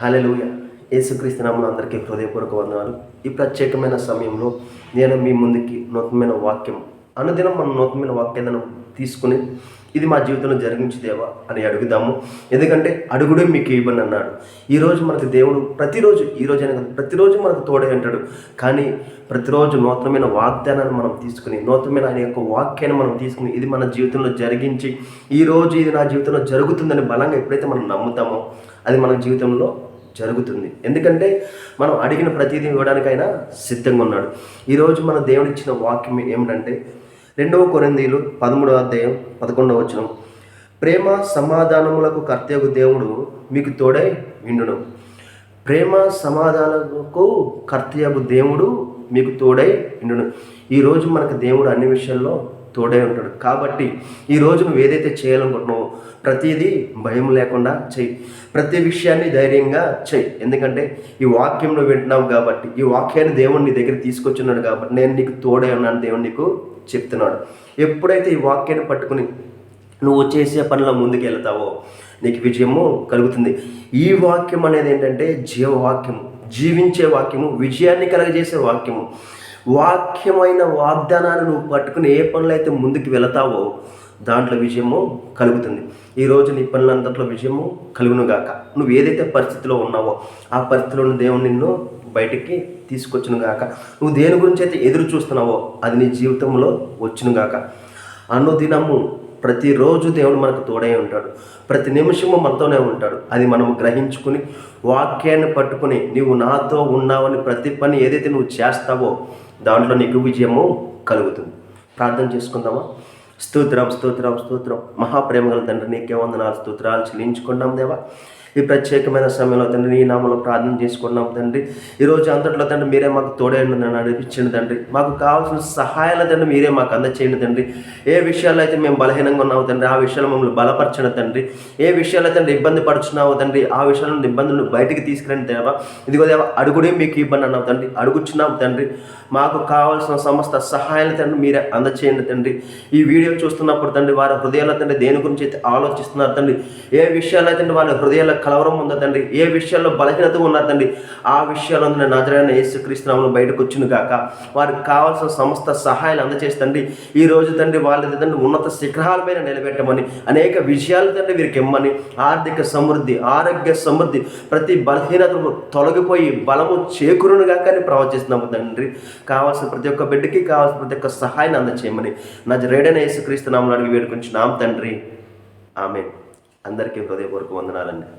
హల్లెలూయా. యేసుక్రీస్తు నామములో అందరికీ హృదయపూర్వక వందనాలు. ఈ ప్రత్యేకమైన సమయంలో నేను మీ ముందుకి నూతనమైన వాక్యం, అనుదినం మనం నూతనమైన వాక్యాలను తీసుకుని ఇది మా జీవితంలో జరిగించి దేవా అని అడుగుదాము. ఎందుకంటే అడుగుడే మీకు ఇవ్వని అన్నాడు. ఈరోజు మనకు దేవుడు ప్రతిరోజు, ఈరోజు అయినా ప్రతిరోజు మనకు తోడే అంటాడు. కానీ ప్రతిరోజు నూతనమైన వాగ్దానాన్ని మనం తీసుకుని, నూతనమైన ఆయన యొక్క వాక్యాన్ని మనం తీసుకుని ఇది మన జీవితంలో జరిగించి, ఈరోజు ఇది నా జీవితంలో జరుగుతుందని బలంగా ఎప్పుడైతే మనం నమ్ముతామో అది మన జీవితంలో జరుగుతుంది. ఎందుకంటే మనం అడిగిన ప్రతిదీ ఇవ్వడానికైనా సిద్ధంగా ఉన్నాడు. ఈరోజు మన దేవుడు ఇచ్చిన వాక్యం ఏమిటంటే 2 కొరింథీయులు 13:11 ప్రేమ సమాధానములకు కర్తయగు దేవుడు మీకు తోడై విండును. ప్రేమ సమాధానములకు కర్తయగు దేవుడు మీకు తోడై విండును. ఈరోజు మనకు దేవుడు అన్ని విషయాల్లో తోడై ఉంటాడు. కాబట్టి ఈరోజు నువ్వు ఏదైతే చేయాలనుకుంటున్నావో ప్రతిదీ భయం లేకుండా చెయ్యి. ప్రతి విషయాన్ని ధైర్యంగా చెయ్యి. ఎందుకంటే ఈ వాక్యం నువ్వు వింటున్నావు కాబట్టి, ఈ వాక్యాన్ని దేవుడు నీ దగ్గర తీసుకొచ్చున్నాడు కాబట్టి నేను నీకు తోడై ఉన్నాను దేవుడు నీకు చెప్తున్నాడు. ఎప్పుడైతే ఈ వాక్యాన్ని పట్టుకుని నువ్వు చేసే పనిలో ముందుకు వెళ్తావో నీకు విజయము కలుగుతుంది. ఈ వాక్యం అనేది ఏంటంటే జీవవాక్యము, జీవించే వాక్యము, విజయాన్ని కలగజేసే వాక్యము. వాక్యమైన వాగ్దానాన్ని నువ్వు పట్టుకుని ఏ పనులు అయితే ముందుకు వెళతావో దాంట్లో విజయము కలుగుతుంది. ఈరోజు నీ పనులంతట్లో విజయము కలుగునుగాక. నువ్వు ఏదైతే పరిస్థితిలో ఉన్నావో ఆ పరిస్థితిలో దేవుడు నిన్ను బయటికి తీసుకొచ్చునుగాక. నువ్వు దేని గురించి అయితే ఎదురు చూస్తున్నావో అది నీ జీవితంలో వచ్చునుగాక. అనుదినము ప్రతిరోజు దేవుడు మనకు తోడై ఉంటాడు. ప్రతి నిమిషము మనతోనే ఉంటాడు. అది మనము గ్రహించుకుని వాక్యాన్ని పట్టుకుని నీవు నాతో ఉన్నావని ప్రతి పని ఏదైతే నువ్వు చేస్తావో దాంట్లో నీకు విజయము కలుగుతుంది. ప్రార్థన చేసుకుందామా? స్తోత్రం స్తోత్రం స్తోత్రం. మహాప్రేమ గల తండ్రి నీకే వందనాలు, స్తోత్రాలు చెల్లించుకున్నాం దేవా. ఈ ప్రత్యేకమైన సమయంలో తండ్రి నీ నామంలో ప్రార్థన చేసుకున్నాం తండ్రి. ఈరోజు అంతట్లో తండ్రి మీరే మాకు తోడైండి నడిపించండి తండ్రి. మాకు కావాల్సిన సహాయాల తండ్రి మీరే మాకు అందచేయండి తండ్రి. ఏ విషయాల్లో అయితే మేము బలహీనంగా ఉన్నావు తండ్రి ఆ విషయాలు మమ్మల్ని బలపరచండి తండ్రి. ఏ విషయాల్లో తండ్రి ఇబ్బంది పడుచున్నావు తండ్రి ఆ విషయాల నుండి ఇబ్బందులను బయటికి తీసుకురండి దేవా. ఇదిగో దేవా అడుగుడే మీకు ఇబ్బంది అన్నావు తండ్రి. అడుగుచున్నాం తండ్రి. మాకు కావాల్సిన సమస్త సహాయాలు తండ్రి మీరే అందచేయండి తండ్రి. ఈ వీడియో చూస్తున్నప్పుడు తండ్రి వారి హృదయాల తండ్రి దేని గురించి అయితే ఆలోచిస్తున్నారు తండ్రి, ఏ విషయాలు అయితే వారి హృదయాల కలవరం ఉందో తండ్రి, ఏ విషయాల్లో బలహీనత ఉన్నారు తండ్రి ఆ విషయాల్లో నజరేయుడైన యేసుక్రీస్తు నామములో బయటకు వచ్చును గాక. వారికి కావాల్సిన సమస్త సహాయాలు అందచేసి తండ్రి ఈ రోజు తండ్రి వాళ్ళ తండ్రి ఉన్నత శిఖరాల పైన నిలబెట్టమని, అనేక విజయాలు తండ్రి వీరికి ఇమ్మని, ఆర్థిక సమృద్ధి, ఆరోగ్య సమృద్ధి, ప్రతి బలహీనతను తొలగిపోయి బలము చేకూరును గాక అని ప్రవచిస్తున్నాము తండ్రి. కావాల్సిన ప్రతి ఒక్క బిడ్డకి కావాల్సిన ప్రతి ఒక్క సహాయాన్ని అందచేయమని నజరేయుడైన యేసుక్రీస్తు నామములో అడిగి వేడుకొంచున్నాం తండ్రి. ఆమేన్. అందరికీ హృదయపూర్వక వందనాలండి.